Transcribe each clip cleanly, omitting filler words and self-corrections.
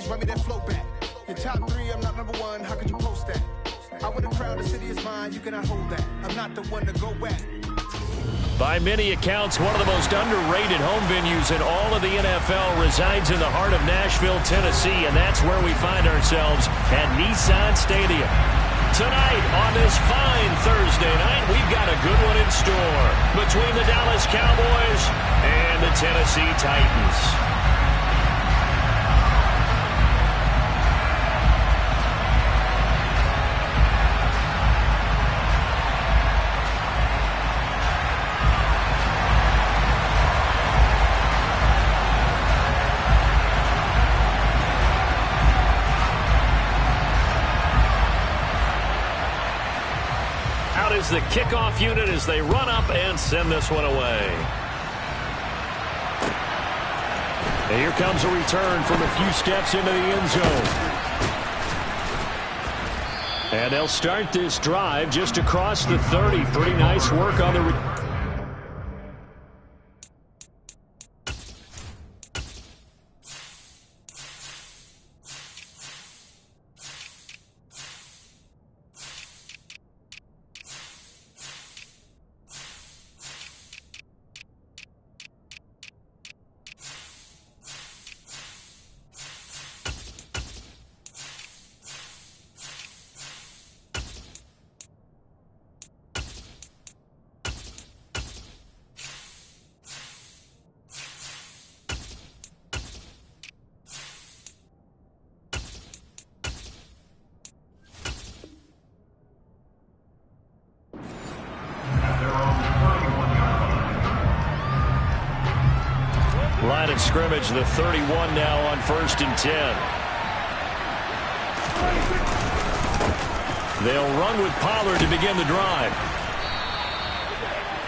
run me that flow back. In top 3, I'm not number 1, how could you post that? I want a crowd, the city is mine, you cannot hold that. I'm not the one to go back. By many accounts, one of the most underrated home venues in all of the NFL resides in the heart of Nashville, Tennessee, and that's where we find ourselves at Nissan Stadium. Tonight, on this fine Thursday night, we've got a good one in store between the Dallas Cowboys and the Tennessee Titans. Is the kickoff unit as they run up and send this one away. And here comes a return from a few steps into the end zone. And they'll start this drive just across the 30. Pretty nice work on the line of scrimmage, the 31 now on 1st and 10. They'll run with Pollard to begin the drive.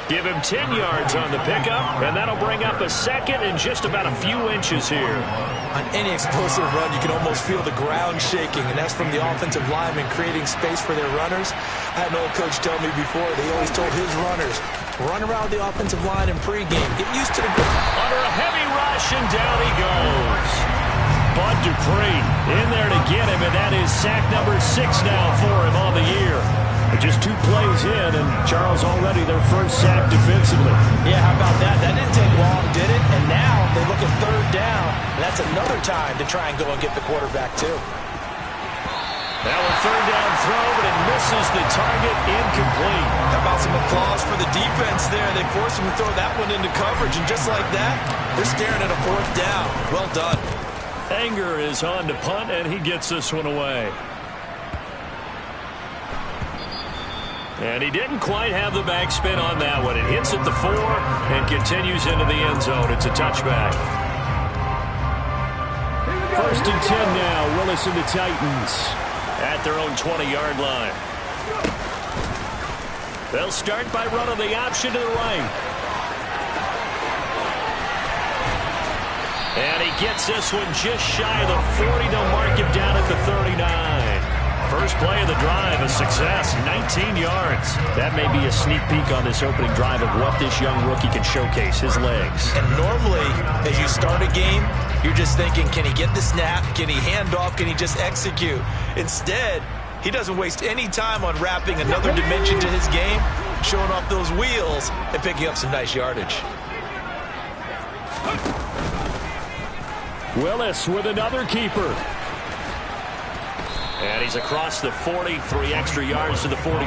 Give him 10 yards on the pickup, and that'll bring up a second and just about a few inches here. On any explosive run, you can almost feel the ground shaking, and that's from the offensive linemen creating space for their runners. I had an old coach tell me before, they always told his runners, run around the offensive line in pregame. Get used to the ground. Under a heavy rush, and down he goes. Bud Dupree in there to get him, and that is sack number 6 now for him on the year. Just 2 plays in, and Charles already their first sack defensively. Yeah, how about that? That didn't take long, did it? And now they look at 3rd down, and that's another time to try and go and get the quarterback, too. Now a 3rd down throw, but it misses the target, incomplete. How about some applause for the defense there? They forced him to throw that one into coverage, and just like that, they're staring at a 4th down. Well done. Anger is on to punt, and he gets this one away. And he didn't quite have the backspin on that one. It hits at the 4 and continues into the end zone. It's a touchback. 1st and 10 now. Willis and the Titans at their own 20-yard line. They'll start by running the option to the right. And he gets this one just shy of the 40. They'll mark him down at the 39. First play of the drive, a success, 19 yards. That may be a sneak peek on this opening drive of what this young rookie can showcase, his legs. And normally, as you start a game, you're just thinking, can he get the snap? Can he hand off? Can he just execute? Instead, he doesn't waste any time on wrapping another dimension to his game, showing off those wheels, and picking up some nice yardage. Willis with another keeper. And he's across the 40, 3 extra yards to the 43.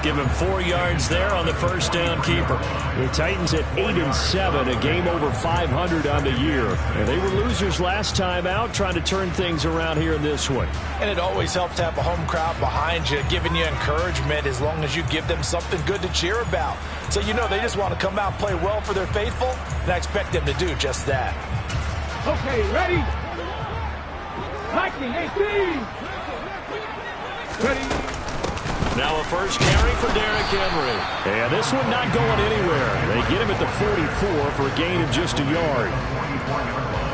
Give him 4 yards there on the first down keeper. The Titans at 8-7, a game over 500 on the year. And they were losers last time out, trying to turn things around here in this one. And it always helps to have a home crowd behind you, giving you encouragement as long as you give them something good to cheer about. So you know they just want to come out and play well for their faithful, and I expect them to do just that. Okay, ready? 19-18. Ready. Now a first carry for Derrick Henry. And this one not going anywhere. They get him at the 44 for a gain of just a yard.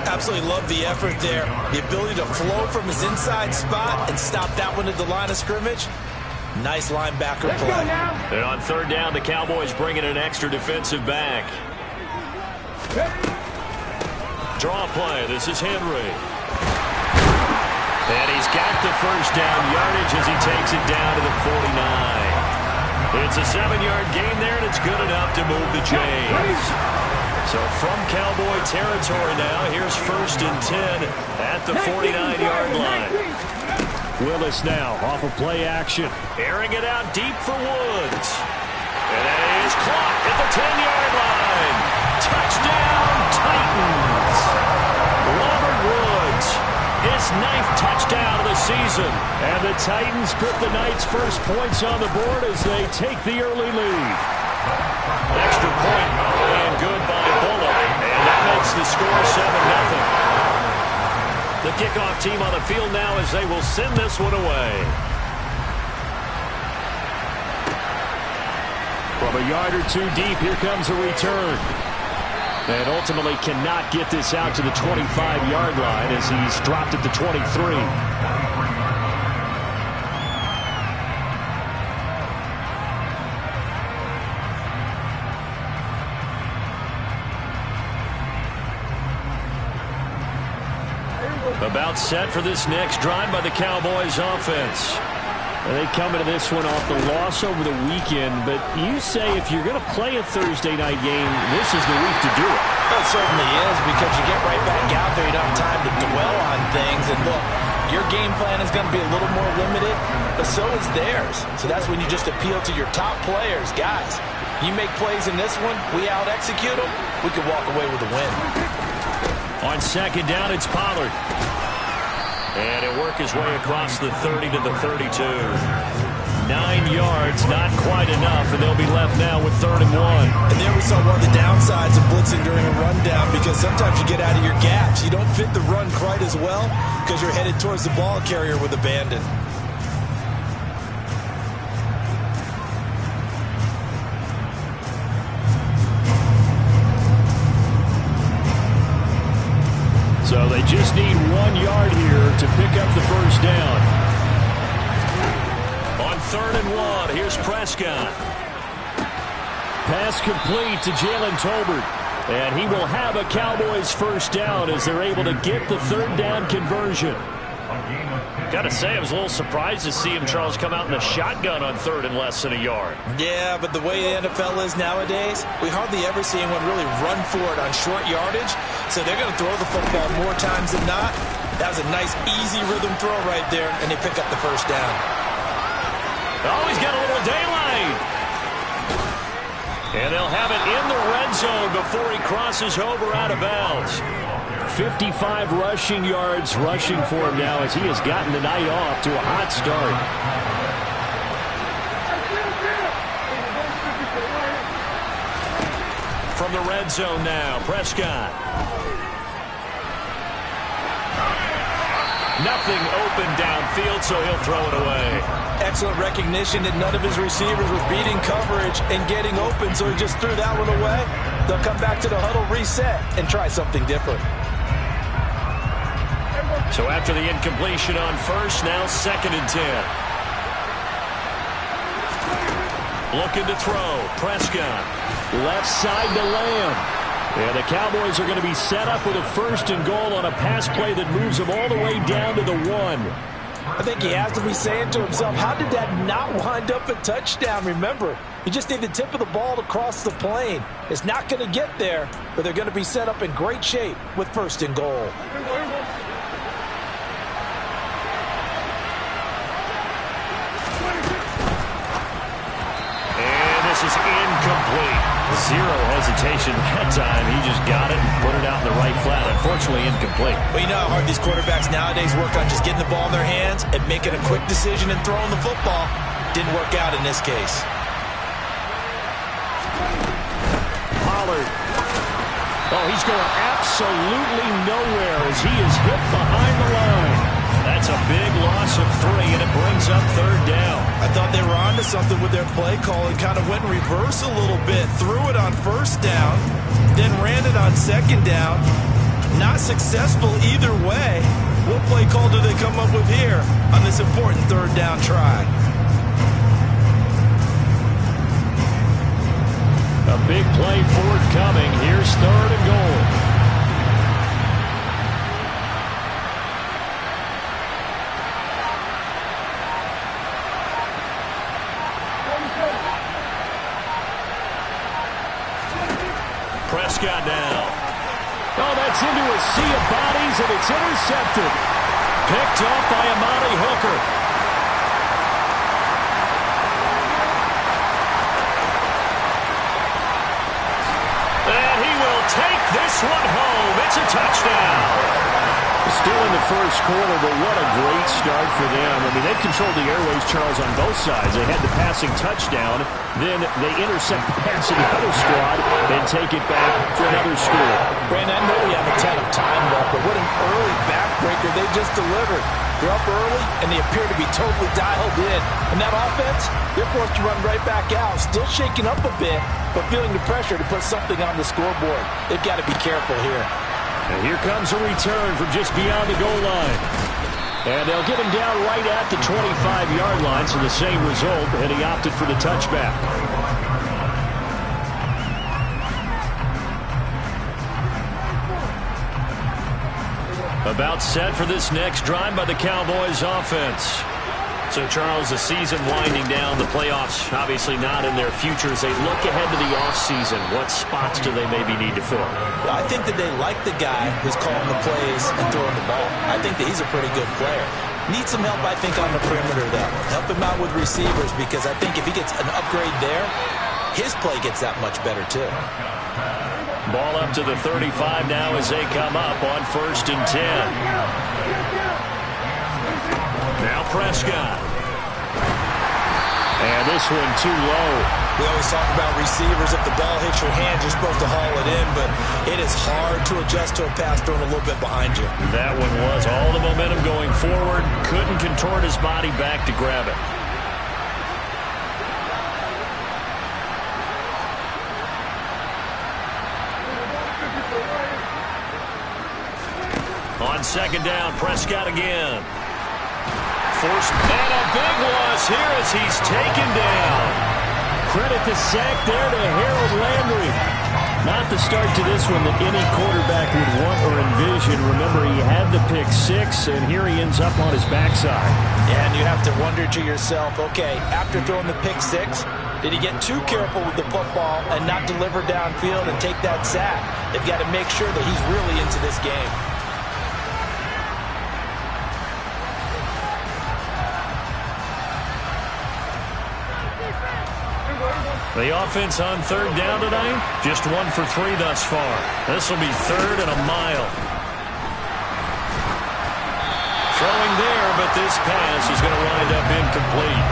Absolutely love the effort there. The ability to flow from his inside spot and stop that one at the line of scrimmage. Nice linebacker play. And on 3rd down, the Cowboys bring in an extra defensive back. Draw play. This is Henry. And he's got the first down yardage as he takes it down to the 49. It's a 7-yard gain there, and it's good enough to move the chains. So from Cowboy territory now, here's 1st and 10 at the 49-yard line. Willis now off of play action. Airing it out deep for Woods. And it is caught at the 10-yard line. Touchdown, Titans. Robert Woods, his 9th touchdown of the season. And the Titans put the Knights' first points on the board as they take the early lead. Extra point and good by Bullock. And that makes the score 7-0. The kickoff team on the field now as they will send this one away. From a yard or two deep, here comes a return. And ultimately cannot get this out to the 25-yard line as he's dropped at the 23. About set for this next drive by the Cowboys offense. They come into this one off the loss over the weekend, but you say if you're going to play a Thursday night game, this is the week to do it. Well, it certainly is, because you get right back out there. You don't have time to dwell on things. And look, your game plan is going to be a little more limited, but so is theirs. So that's when you just appeal to your top players. Guys, you make plays in this one, we out-execute them, we can walk away with a win. On 2nd down, it's Pollard. And he'll work his way across the 30 to the 32. 9 yards, not quite enough, and they'll be left now with 3rd and 1. And there we saw one of the downsides of blitzing during a rundown, because sometimes you get out of your gaps. You don't fit the run quite as well because you're headed towards the ball carrier with abandon. So they just need 1 yard here to pick up the first down. On 3rd and 1, here's Prescott. Pass complete to Jalen Tolbert. And he will have a Cowboys first down as they're able to get the 3rd down conversion. Gotta say, I was a little surprised to see him, Charles, come out in the shotgun on 3rd and less than a yard. Yeah, but the way the NFL is nowadays, we hardly ever see anyone really run for it on short yardage. So they're going to throw the football more times than not. That was a nice, easy rhythm throw right there, and they pick up the first down. Oh, he's got a little daylight. And they'll have it in the red zone before he crosses over out of bounds. 55 rushing yards rushing for him now as he has gotten the night off to a hot start. From the red zone now, Prescott. Nothing open downfield, so he'll throw it away. Excellent recognition that none of his receivers was beating coverage and getting open, so he just threw that one away. They'll come back to the huddle, reset, and try something different. So after the incompletion on 1st, now 2nd and 10. Looking to throw, Prescott. Left side to Lamb. And the Cowboys are going to be set up with a 1st and goal on a pass play that moves them all the way down to the 1. I think he has to be saying to himself, how did that not wind up a touchdown? Remember, you just need the tip of the ball to cross the plane. It's not going to get there, but they're going to be set up in great shape with 1st and goal. This is incomplete. Zero hesitation that time. He just got it and put it out in the right flat. Unfortunately, incomplete. Well, you know how hard these quarterbacks nowadays work on just getting the ball in their hands and making a quick decision and throwing the football. Didn't work out in this case. Pollard. Oh, he's going absolutely nowhere as he is hit behind the line. That's a big loss of 3, and it brings up 3rd down. I thought they were onto something with their play call and kind of went in reverse a little bit. Threw it on 1st down, then ran it on 2nd down. Not successful either way. What play call do they come up with here on this important 3rd down try? A big play forthcoming. Here's 3rd and goal. Prescott now. Oh, that's into a sea of bodies, and it's intercepted. Picked off by Amani Hooker. And he will take this one home. It's a touchdown. Still in the first quarter, but what a great start for them. I mean, they controlled the airways, Charles, on both sides. They had the passing touchdown, then they intercept the pass of the other squad and take it back for another score. Brandon, I know we have a ton of time left, but what an early backbreaker they just delivered. They're up early, and they appear to be totally dialed in. And that offense, they're forced to run right back out, still shaking up a bit, but feeling the pressure to put something on the scoreboard. They've got to be careful here. And here comes a return from just beyond the goal line. And they'll get him down right at the 25-yard line, so the same result, and he opted for the touchback. About set for this next drive by the Cowboys offense. So, Charles, the season winding down, the playoffs obviously not in their future. As they look ahead to the offseason, what spots do they maybe need to fill? Well, I think that they like the guy who's calling the plays and throwing the ball. I think that he's a pretty good player. Needs some help, I think, on the perimeter, though. Help him out with receivers, because I think if he gets an upgrade there, his play gets that much better, too. Ball up to the 35 now as they come up on 1st and 10. Now Prescott. And this one too low. We always talk about receivers. If the ball hits your hand, you're supposed to haul it in, but it is hard to adjust to a pass thrown a little bit behind you. That one was all the momentum going forward. Couldn't contort his body back to grab it. On 2nd down, Prescott again. Forced, and a big loss here as he's taken down. Credit the sack there to Harold Landry. Not the start to this one that any quarterback would want or envision. Remember, he had the pick 6, and here he ends up on his backside. And you have to wonder to yourself, okay, after throwing the pick 6, did he get too careful with the football and not deliver downfield and take that sack? They've got to make sure that he's really into this game. The offense on 3rd down tonight, just 1 for 3 thus far. This will be 3rd and a mile. Throwing there, but this pass is going to wind up incomplete.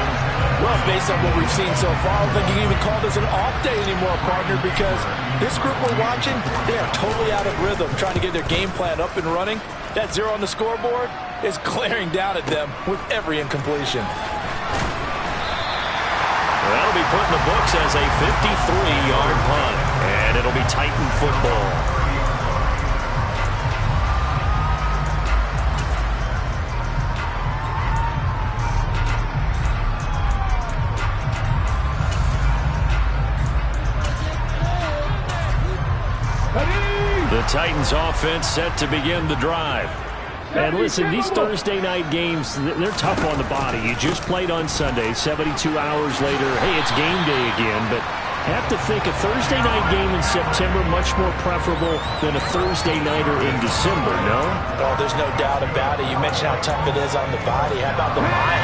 Well, based on what we've seen so far, I don't think you can even call this an off day anymore, partner, because this group we're watching, they are totally out of rhythm, trying to get their game plan up and running. That 0 on the scoreboard is glaring down at them with every incompletion. That'll be put in the books as a 53-yard punt, and it'll be Titan football. The Titans offense set to begin the drive. And listen, these Thursday night games, they're tough on the body. You just played on Sunday, 72 hours later, hey, it's game day again. But I have to think a Thursday night game in September much more preferable than a Thursday nighter in December, no? Oh, there's no doubt about it. You mentioned how tough it is on the body. How about the mind?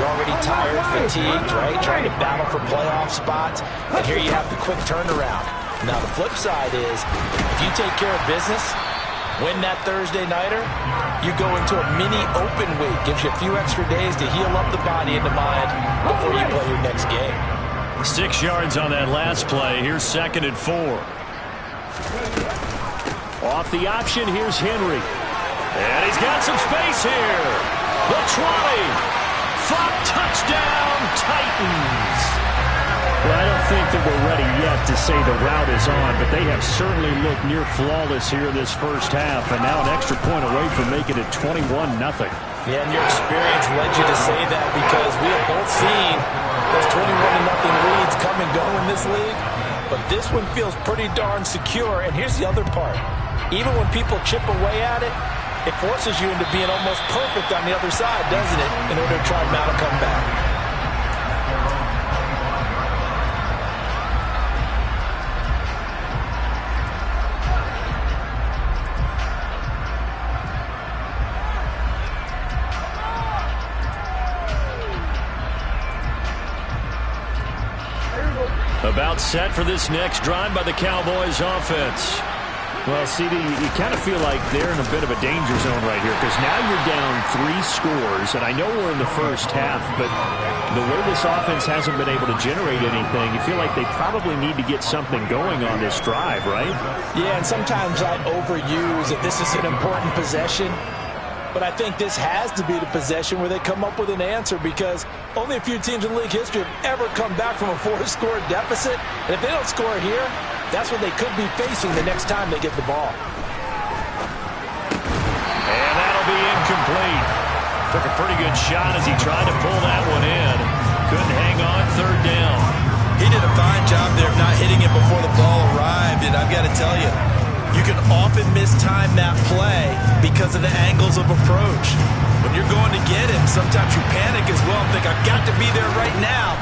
You're already tired, fatigued, right? Trying to battle for playoff spots. And here you have the quick turnaround. Now, the flip side is, if you take care of business, win that Thursday nighter, you go into a mini open week. Gives you a few extra days to heal up the body and the mind before you play your next game. 6 yards on that last play. Here's 2nd and 4. Off the option, here's Henry. And he's got some space here. The 20. Flop touchdown, Titans. Well, I don't think that we're ready yet to say the route is on, but they have certainly looked near flawless here this first half, and now an extra point away from making it 21-0. Yeah, and your experience led you to say that, because we have both seen those 21-0 leads come and go in this league, but this one feels pretty darn secure. And here's the other part. Even when people chip away at it, it forces you into being almost perfect on the other side, doesn't it, in order to try and mount a comeback. About set for this next drive by the Cowboys offense. Well, CD, you kind of feel like they're in a bit of a danger zone right here because now you're down 3 scores, and I know we're in the first half, but the way this offense hasn't been able to generate anything, you feel like they probably need to get something going on this drive, right? Yeah, and sometimes I overuse that this is an important possession, but I think this has to be the possession where they come up with an answer because only a few teams in league history have ever come back from a 4-score deficit, and if they don't score here, that's what they could be facing the next time they get the ball. And that'll be incomplete. Took a pretty good shot as he tried to pull that one in. Couldn't hang on, third down. He did a fine job there of not hitting it before the ball arrived, and I've got to tell you, you can often mistime that play because of the angles of approach. When you're going to get him, sometimes you panic as well and think, I've got to be there right now.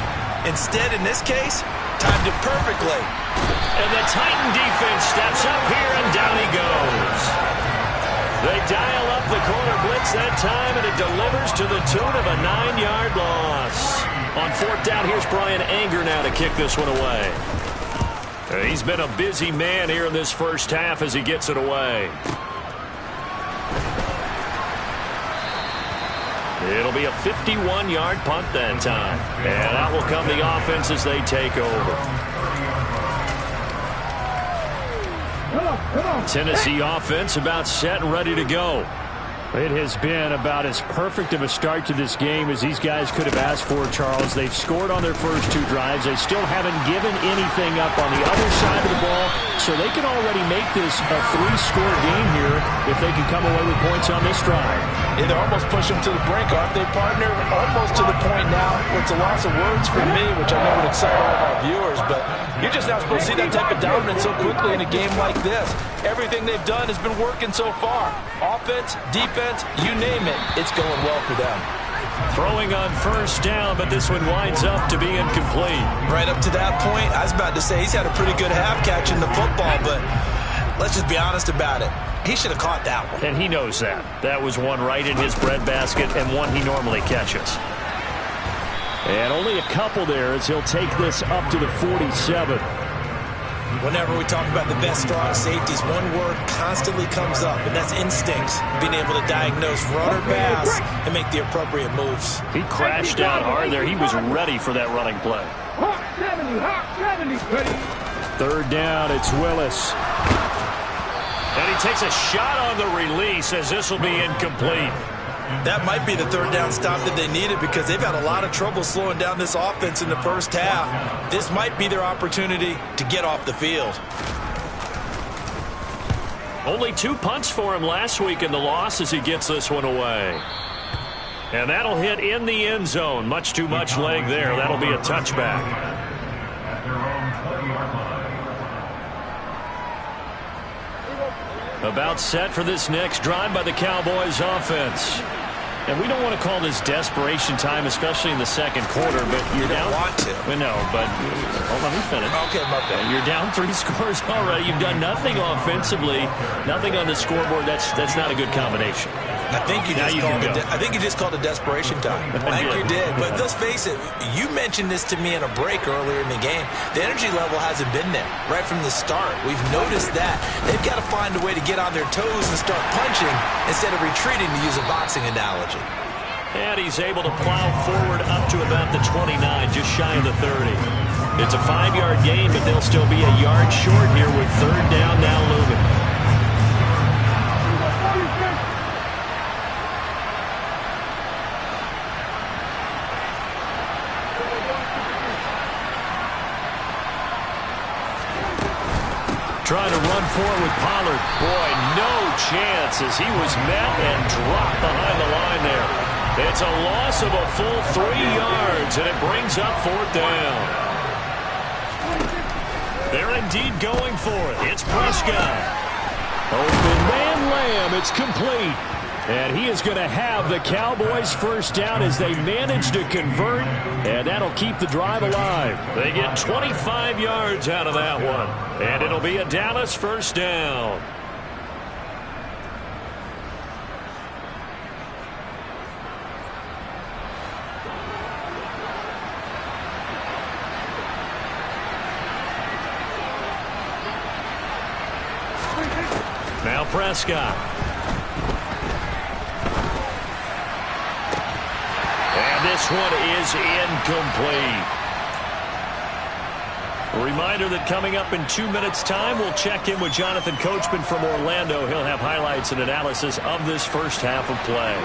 Instead, in this case, timed it perfectly. And the Titan defense steps up here, and down he goes. They dial up the corner blitz that time, and it delivers to the tune of a 9-yard loss. On 4th down, here's Brian Anger now to kick this one away. He's been a busy man here in this first half as he gets it away. It'll be a 51-yard punt that time. And that will come the offense as they take over. Tennessee offense about set and ready to go. It has been about as perfect of a start to this game as these guys could have asked for, Charles. They've scored on their first 2 drives. They still haven't given anything up on the other side of the ball, so they can already make this a 3-score game here if they can come away with points on this drive. Yeah, they're almost pushing them to the brink, aren't they, partner? Almost to the point now where it's a loss of words for me, which I know would excite all of our viewers, but you're just not supposed to see that type of dominance so quickly in a game like this. Everything they've done has been working so far. Offense, defense, you name it, it's going well for them. Throwing on first down, but this one winds up to be incomplete. Right up to that point, I was about to say he's had a pretty good half catching the football, but let's just be honest about it. He should have caught that one. And he knows that. That was one right in his breadbasket and one he normally catches. And only a couple there as he'll take this up to the 47. Whenever we talk about the best strong safeties, one word constantly comes up, and that's instincts. Being able to diagnose run or pass and make the appropriate moves. He crashed out hard there. He was ready for that running play. Hawk 70, ready. 3rd down, it's Willis. And he takes a shot on the release as this will be incomplete. That might be the 3rd down stop that they needed because they've had a lot of trouble slowing down this offense in the first half. This might be their opportunity to get off the field. Only 2 punts for him last week in the loss as he gets this one away. And that'll hit in the end zone. Much too much leg there. That'll be a touchback. About set for this next drive by the Cowboys offense. And we don't want to call this desperation time, especially in the second quarter, but you're down. You don't want to. We know, but let me finish. Okay, my bad. You're down 3 scores already. You've done nothing offensively, nothing on the scoreboard. That's not a good combination. I think you just called it desperation time. I think you did. But let's face it, you mentioned this to me in a break earlier in the game. The energy level hasn't been there right from the start. We've noticed that. They've got to find a way to get on their toes and start punching instead of retreating, to use a boxing analogy. And he's able to plow forward up to about the 29, just shy of the 30. It's a 5-yard gain, but they'll still be a yard short here with 3rd down now looming. Trying to run for it with Pollard. Boy, no chance as he was met and dropped behind the line there. It's a loss of a full 3 yards, and it brings up 4th down. They're indeed going for it. It's Prescott. Open man Lamb. It's complete. And he is going to have the Cowboys' first down as they manage to convert, and that'll keep the drive alive. They get 25 yards out of that one, and it'll be a Dallas first down. Prescott. And this one is incomplete. A reminder that coming up in 2 minutes' time, we'll check in with Jonathan Coachman from Orlando. He'll have highlights and analysis of this first half of play.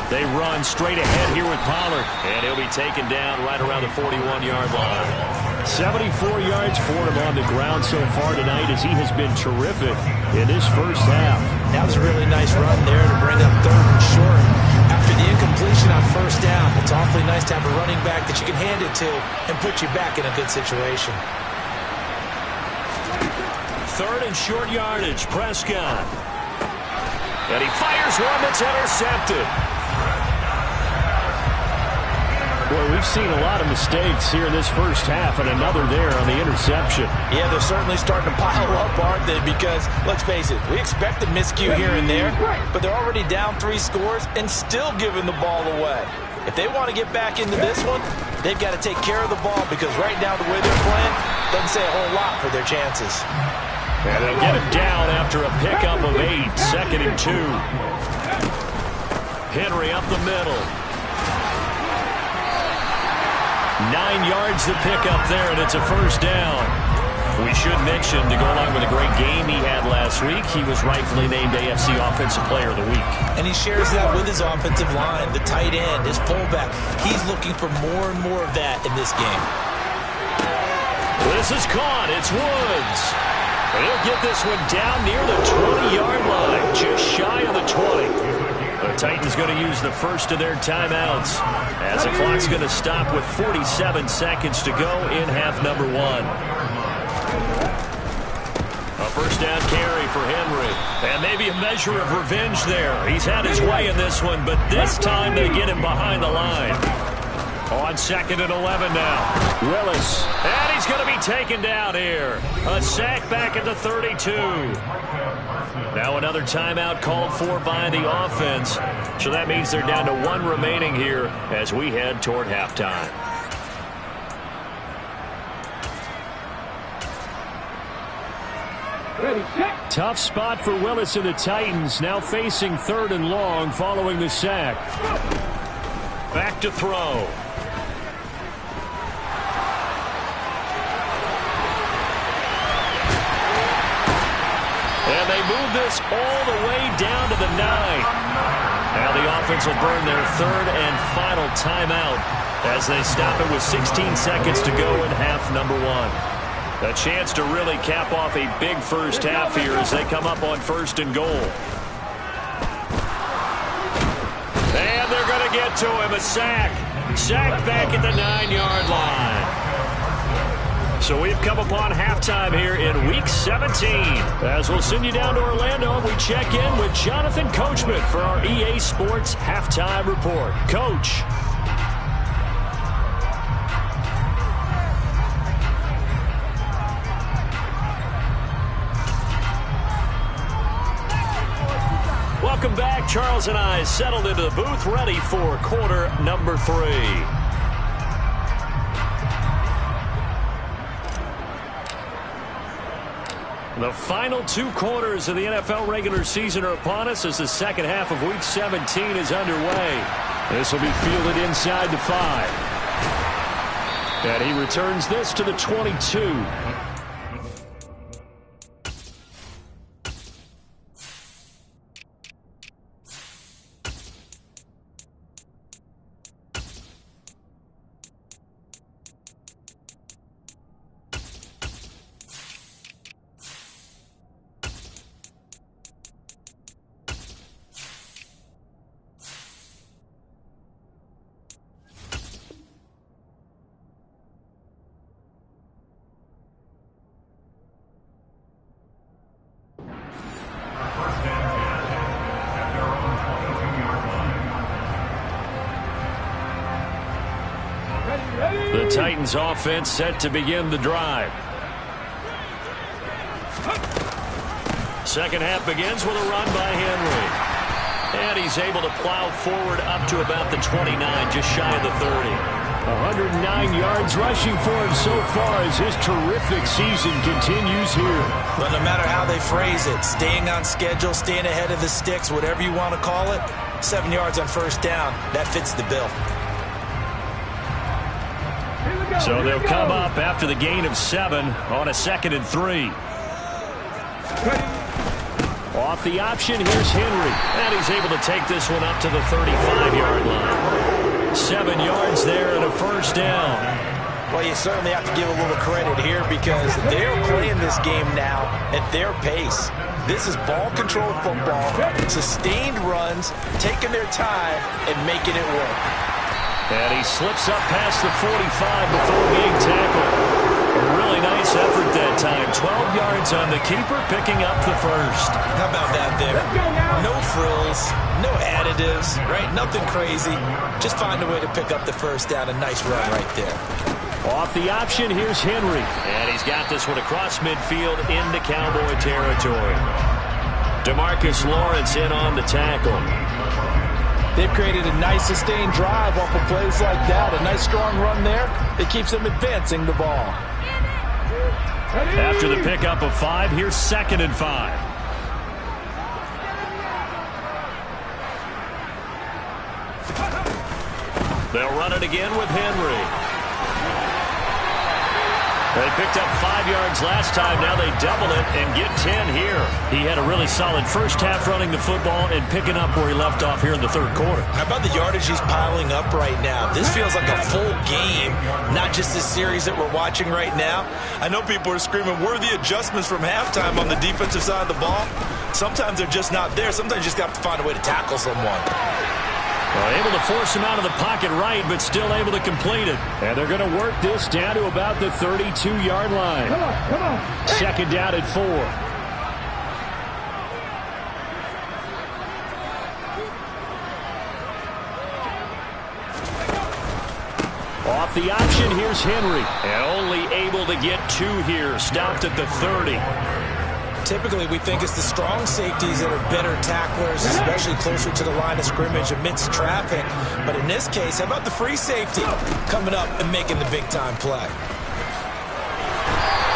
They run straight ahead here with Pollard, and he'll be taken down right around the 41-yard line. 74 yards for him on the ground so far tonight as he has been terrific in this first half. That was a really nice run there to bring up 3rd and short. After the incompletion on first down, it's awfully nice to have a running back that you can hand it to and put you back in a good situation. 3rd and short yardage, Prescott. And he fires one that's intercepted. Boy, we've seen a lot of mistakes here in this first half, and another there on the interception. Yeah, they're certainly starting to pile up, aren't they? Because, let's face it, we expect a miscue here and there, but they're already down 3 scores and still giving the ball away. If they want to get back into this one, they've got to take care of the ball because right now the way they're playing doesn't say a whole lot for their chances. And they'll get him down after a pickup of 8, 2nd and 2. Henry up the middle. 9 yards to pick up there, and it's a first down. We should mention, to go along with a great game he had last week, he was rightfully named AFC Offensive Player of the Week. And he shares that with his offensive line, the tight end, his fullback. He's looking for more and more of that in this game. This is caught. It's Woods. He'll get this one down near the 20-yard line, just shy of the 20. The Titans going to use the first of their timeouts as the clock's going to stop with 47 seconds to go in half number 1. A first down carry for Henry. And maybe a measure of revenge there. He's had his way in this one, but this time they get him behind the line. On 2nd and 11 now. Willis. And he's going to be taken down here. A sack back at the 32. Now another timeout called for by the offense. So that means they're down to 1 remaining here as we head toward halftime. Tough spot for Willis and the Titans, now facing 3rd and long following the sack. Back to throw. And they move this all the way down to the 9. Now the offense will burn their 3rd and final timeout as they stop it with 16 seconds to go in half number 1. A chance to really cap off a big first half here as they come up on 1st and goal. And they're going to get to him. A sack. Sack back at the 9-yard line. So we've come upon halftime here in Week 17. As we'll send you down to Orlando, we check in with Jonathan Coachman for our EA Sports Halftime Report. Coach. Welcome back. Charles and I settled into the booth, ready for quarter number 3. The final 2 quarters of the NFL regular season are upon us as the second half of Week 17 is underway. This will be fielded inside the 5. And he returns this to the 22. The Titans offense set to begin the drive. Second half begins with a run by Henry. And he's able to plow forward up to about the 29, just shy of the 30. 109 yards rushing for him so far as his terrific season continues here. But no matter how they phrase it, staying on schedule, staying ahead of the sticks, whatever you want to call it, 7 yards on first down, that fits the bill. So they'll come up after the gain of 7 on a 2nd and 3. Off the option, here's Henry. And he's able to take this one up to the 35-yard line. 7 yards there and a first down. Well, you certainly have to give a little credit here because they're playing this game now at their pace. This is ball control football, sustained runs, taking their time and making it work. And he slips up past the 45 before being tackled. A really nice effort that time. 12 yards on the keeper, picking up the first. How about that there? No frills, no additives, right? Nothing crazy. Just find a way to pick up the first down. A nice run right there. Off the option, here's Henry. And he's got this one across midfield into Cowboy territory. DeMarcus Lawrence in on the tackle. They've created a nice sustained drive off of plays like that. A nice strong run there that keeps them advancing the ball. After the pickup of 5, here's 2nd and 5. They'll run it again with Henry. They picked up 5 yards last time. Now they double it and get 10 here. He had a really solid first half running the football and picking up where he left off here in the third quarter. How about the yardage he's piling up right now? This feels like a full game, not just this series that we're watching right now. I know people are screaming, where are the adjustments from halftime on the defensive side of the ball? Sometimes they're just not there. Sometimes you just got to find a way to tackle someone. Well, able to force him out of the pocket right, but still able to complete it. And they're going to work this down to about the 32-yard line. Come on. 2nd down at 4. Off the option, here's Henry. And only able to get 2 here. Stopped at the 30. Typically, we think it's the strong safeties that are better tacklers, especially closer to the line of scrimmage amidst traffic. But in this case, how about the free safety coming up and making the big-time play?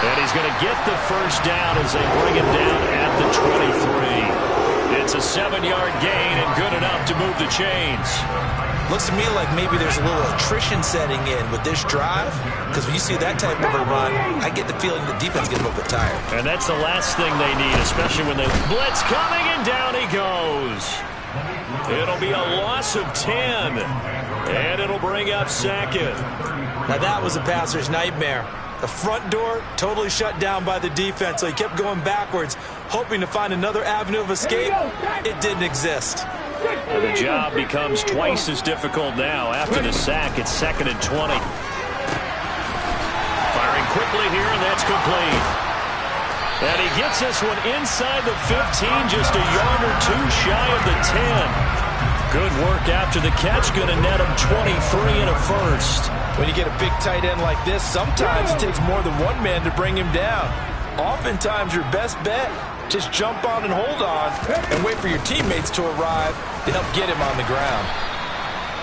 And he's going to get the first down as they bring him down at the 23. It's a 7-yard gain and good enough to move the chains. Looks to me like maybe there's a little attrition setting in with this drive, because when you see that type of a run, I get the feeling the defense gets a little bit tired. And that's the last thing they need, especially when they blitz coming, and down he goes. It'll be a loss of 10, and it'll bring up 2nd. Now that was a passer's nightmare. The front door totally shut down by the defense, so he kept going backwards, hoping to find another avenue of escape. It didn't exist. Well, the job becomes twice as difficult now. After the sack, it's 2nd and 20. Firing quickly here, and that's complete. And he gets this one inside the 15, just a yard or 2 shy of the 10. Good work after the catch, going to net him 23 and a first. When you get a big tight end like this, sometimes it takes more than one man to bring him down. Oftentimes, your best bet, just jump on and hold on and wait for your teammates to arrive to help get him on the ground.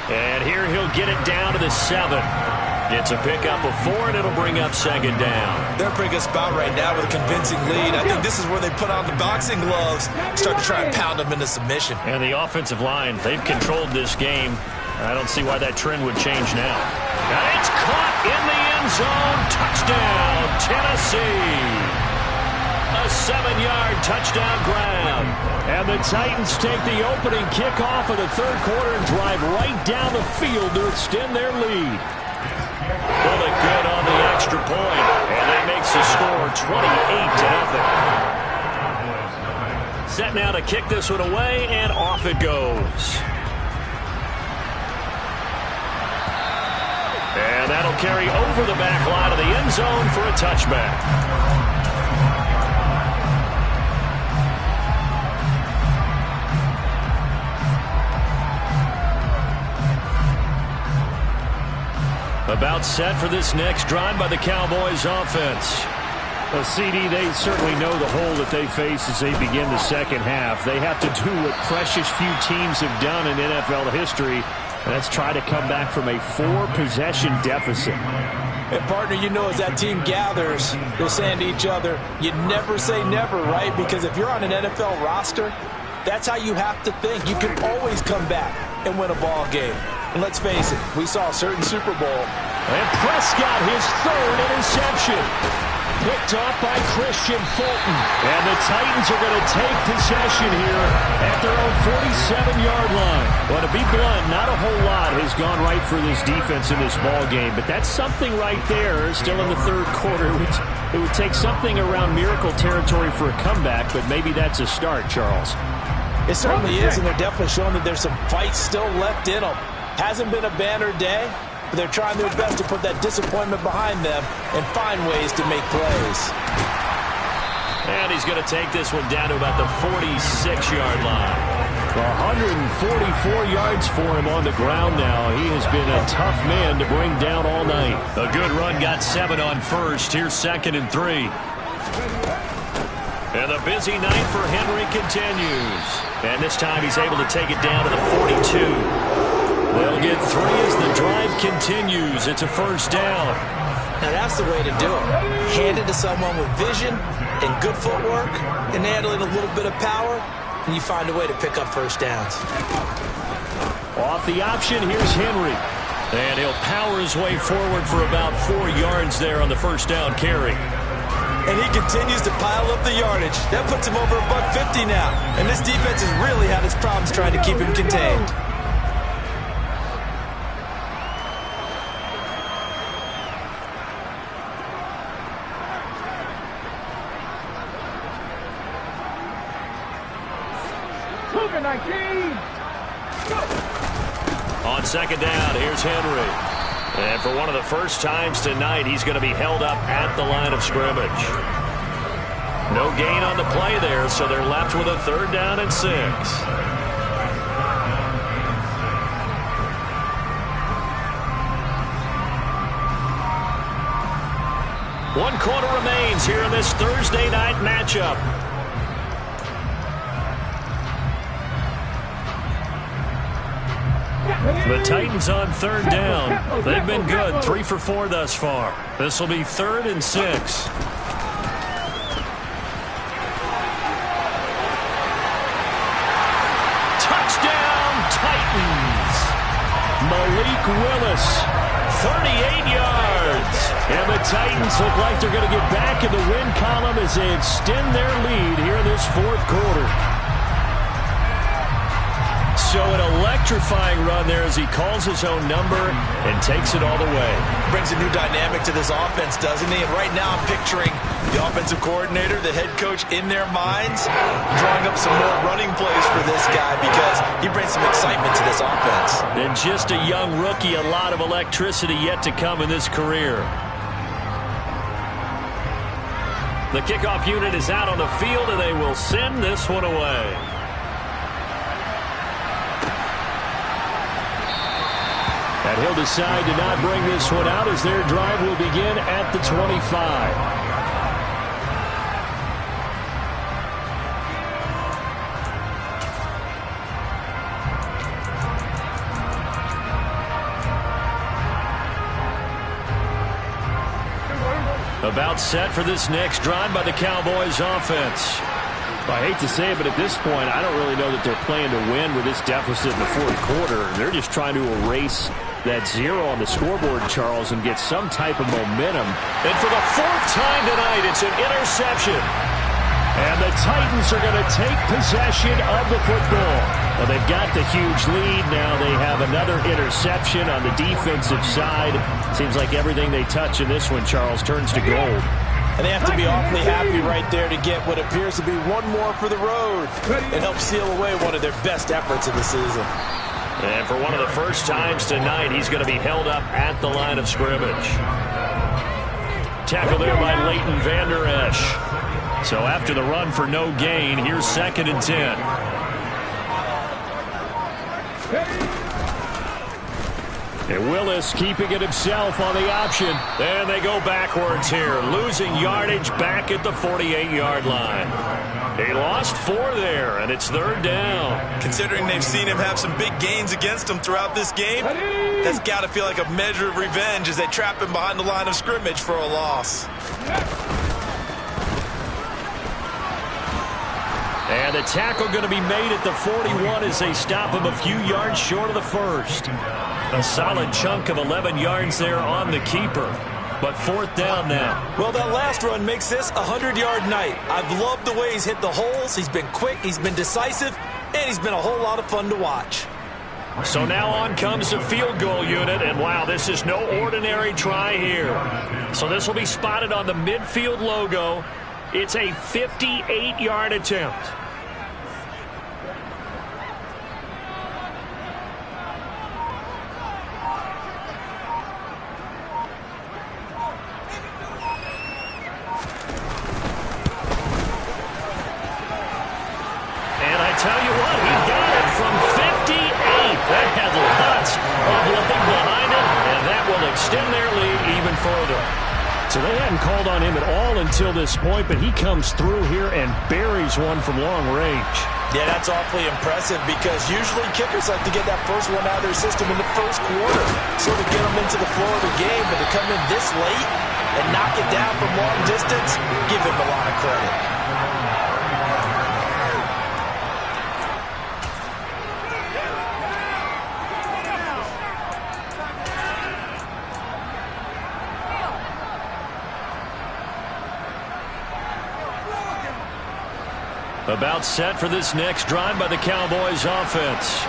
And here he'll get it down to the 7. It's a pickup of 4, and it'll bring up 2nd down. They're a pretty good spot right now with a convincing lead. I think this is where they put on the boxing gloves, start to try and pound them into submission. And the offensive line, they've controlled this game. I don't see why that trend would change now. And it's caught in the end zone. Touchdown, Tennessee. A 7-yard touchdown grab. And the Titans take the opening kickoff of the third quarter and drive right down the field to extend their lead. Pull it good on the extra point, and that makes the score 28-0. Set now to kick this one away, and off it goes. And that'll carry over the back line of the end zone for a touchback. About set for this next drive by the Cowboys offense. Well, CD, they certainly know the hole that they face as they begin the second half. They have to do what precious few teams have done in NFL history, Let's try to come back from a 4-possession deficit. And, partner, you know, as that team gathers, they're saying to each other, you never say never, right? Because if you're on an NFL roster, that's how you have to think. You can always come back and win a ball game. And let's face it, we saw a certain Super Bowl. And Prescott, his 3rd interception. Picked off by Christian Fulton. And the Titans are going to take possession here at their own 47-yard line. Well, to be blunt, not a whole lot has gone right for this defense in this ball game, but that's something right there. Still in the 3rd quarter. It would take something around miracle territory for a comeback, but maybe that's a start, Charles. It certainly is, and they're definitely showing that there's some fight still left in them. Hasn't been a banner day, but they're trying their best to put that disappointment behind them and find ways to make plays. And he's going to take this one down to about the 46-yard line. 144 yards for him on the ground now. He has been a tough man to bring down all night. A good run, got 7 on first. Here's 2nd and 3. And the busy night for Henry continues. And this time he's able to take it down to the 42. They'll get 3 as the drive continues. It's a 1st down. Now that's the way to do it. Hand it to someone with vision and good footwork and add in a little bit of power, and you find a way to pick up 1st downs. Off the option, here's Henry. And he'll power his way forward for about 4 yards there on the 1st down carry. And he continues to pile up the yardage. That puts him over $150 now. And this defense has really had its problems trying to keep him contained. On 2nd down, here's Henry. And for one of the first times tonight, he's going to be held up at the line of scrimmage. No gain on the play there, so they're left with a 3rd down and 6. One quarter remains here in this Thursday night matchup. The Titans on 3rd down. They've been good, 3 for 4 thus far. This will be 3rd and 6. Touchdown, Titans. Malik Willis, 38 yards. And the Titans look like they're going to get back in the win column as they extend their lead here in this 4th quarter. So an electrifying run there as he calls his own number and takes it all the way. Brings a new dynamic to this offense, doesn't he? And right now I'm picturing the offensive coordinator, the head coach in their minds, drawing up some more running plays for this guy because he brings some excitement to this offense. And just a young rookie, a lot of electricity yet to come in this career. The kickoff unit is out on the field, and they will send this one away. And he'll decide to not bring this one out as their drive will begin at the 25. About set for this next drive by the Cowboys offense. I hate to say it, but at this point, I don't really know that they're playing to win with this deficit in the 4th quarter. They're just trying to erase that 0 on the scoreboard, Charles, and get some type of momentum. And for the 4th time tonight, it's an interception. And the Titans are going to take possession of the football. Well, they've got the huge lead. Now they have another interception on the defensive side. Seems like everything they touch in this one, Charles, turns to gold. And they have to be awfully happy right there to get what appears to be one more for the road and help seal away one of their best efforts of the season. And for one of the first times tonight, he's going to be held up at the line of scrimmage. Tackle there by Leighton Vander Esch. So after the run for no gain, here's 2nd and 10. And Willis keeping it himself on the option. And they go backwards here, losing yardage back at the 48-yard line. He lost 4 there, and it's 3rd down. Considering they've seen him have some big gains against them throughout this game, that's got to feel like a measure of revenge as they trap him behind the line of scrimmage for a loss. And the tackle going to be made at the 41 as they stop him a few yards short of the first. A solid chunk of 11 yards there on the keeper. But 4th down now. Well, that last run makes this a 100-yard night. I've loved the way he's hit the holes. He's been quick, he's been decisive, and he's been a whole lot of fun to watch. So now on comes the field goal unit, and wow, this is no ordinary try here. So this will be spotted on the midfield logo. It's a 58-yard attempt. Tell you what, he got it from 58. That had lots of leg behind it, and that will extend their lead even further. So they hadn't called on him at all until this point, but he comes through here and buries one from long range. Yeah, that's awfully impressive because usually kickers like to get that first one out of their system in the first quarter, sort of get them into the flow of the game, but to come in this late and knock it down from long distance, give him a lot of credit. About set for this next drive by the Cowboys offense.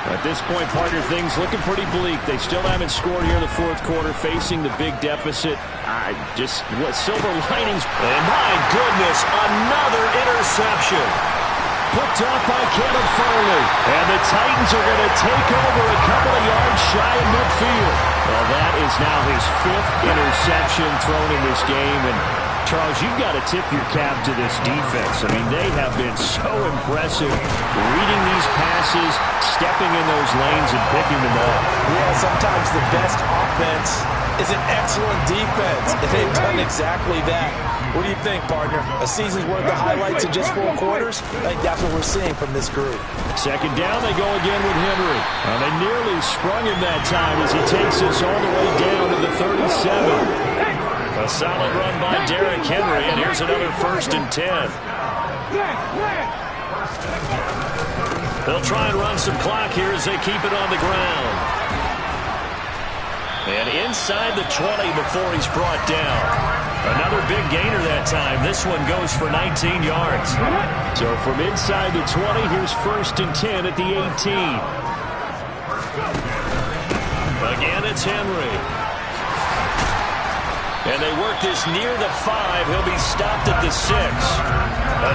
At this point, partner, things looking pretty bleak. They still haven't scored here in the 4th quarter, facing the big deficit. Just what silver linings. And my goodness, another interception. Picked off by Kevin Farley. And the Titans are going to take over a couple of yards shy of midfield. Well, that is now his 5th interception thrown in this game. And Charles, you've got to tip your cap to this defense. I mean, they have been so impressive reading these passes, stepping in those lanes, and picking them off. Yeah, sometimes the best offense is an excellent defense, and they've done exactly that. What do you think, partner? A season's worth of highlights in just 4 quarters? I think that's what we're seeing from this group. 2nd down, they go again with Henry. And they nearly sprung him that time as he takes us all the way down to the 37. A solid run by Derrick Henry, and here's another 1st and 10. They'll try and run some clock here as they keep it on the ground. And inside the 20 before he's brought down. Another big gainer that time. This one goes for 19 yards. So from inside the 20, here's 1st and 10 at the 18. Again, it's Henry. And they work this near the 5. He'll be stopped at the 6.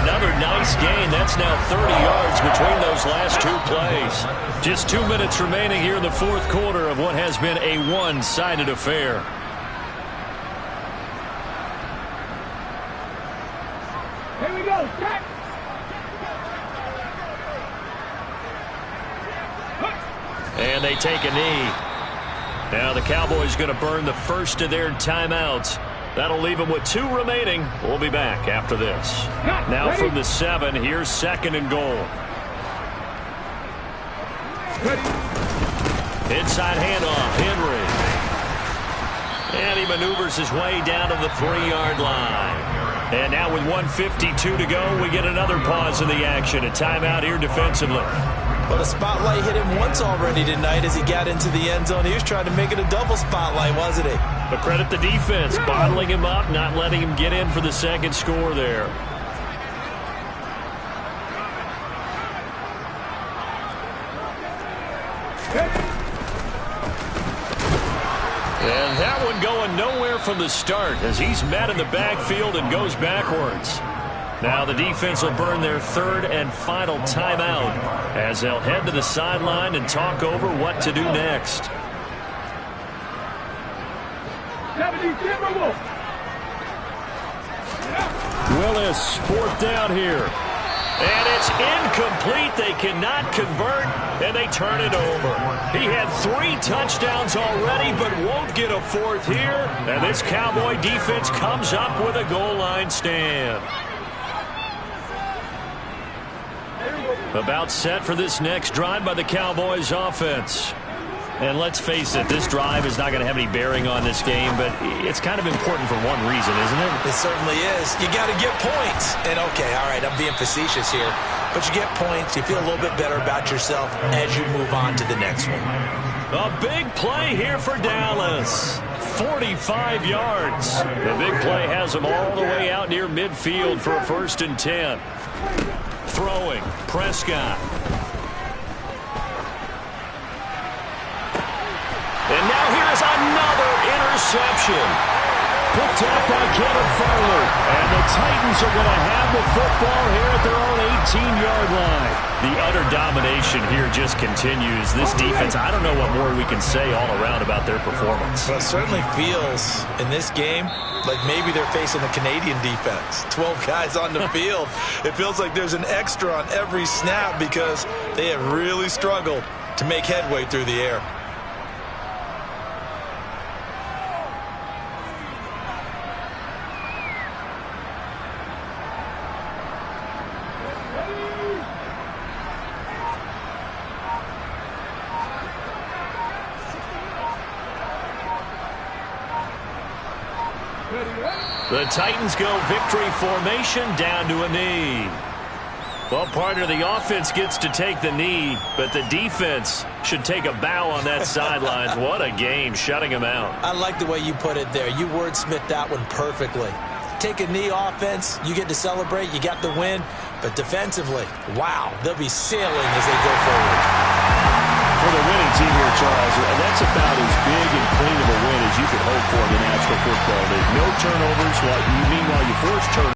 Another nice gain. That's now 30 yards between those last 2 plays. Just 2 minutes remaining here in the 4th quarter of what has been a one-sided affair. Here we go. Check. And they take a knee. Now the Cowboys going to burn the first of their timeouts. That'll leave them with 2 remaining. We'll be back after this. Now from the 7, here's 2nd and goal. Inside handoff, Henry. And he maneuvers his way down to the 3-yard line. And now with 1:52 to go, we get another pause in the action. A timeout here defensively. But a spotlight hit him once already tonight as he got into the end zone. He was trying to make it a double spotlight, wasn't he? But credit the defense, bottling him up, not letting him get in for the 2nd score there. And that one going nowhere from the start as he's met in the backfield and goes backwards. Now the defense will burn their 3rd and final timeout as they'll head to the sideline and talk over what to do next. Willis, 4th down here. And it's incomplete. They cannot convert, and they turn it over. He had 3 touchdowns already, but won't get a 4th here. And this Cowboy defense comes up with a goal line stand. About set for this next drive by the Cowboys offense. And let's face it, this drive is not going to have any bearing on this game, but it's kind of important for one reason, isn't it? It certainly is. You got to get points. And okay, all right, I'm being facetious here, but you get points, you feel a little bit better about yourself as you move on to the next one. A big play here for Dallas. 45 yards. The big play has them all the way out near midfield for a 1st and 10. Throwing, Prescott. And now here's another interception. Picked up by Kevin Farley. And the Titans are going to have the football here at their own 18-yard line. The utter domination here just continues. This defense, I don't know what more we can say all around about their performance. Well, it certainly feels in this game like maybe they're facing a Canadian defense. 12 guys on the field. It feels like there's an extra on every snap because they have really struggled to make headway through the air. The Titans go victory formation down to a knee. Well, part of the offense gets to take the knee, but the defense should take a bow on that sidelines. What a game, shutting them out. I like the way you put it there. You wordsmithed that one perfectly. Take a knee offense, you get to celebrate, you got the win, but defensively, wow, they'll be sailing as they go forward. For the winning team here, Charles, that's about as big and clean of a win as you could hope for in the National Football League. No turnovers, meanwhile you force turnovers.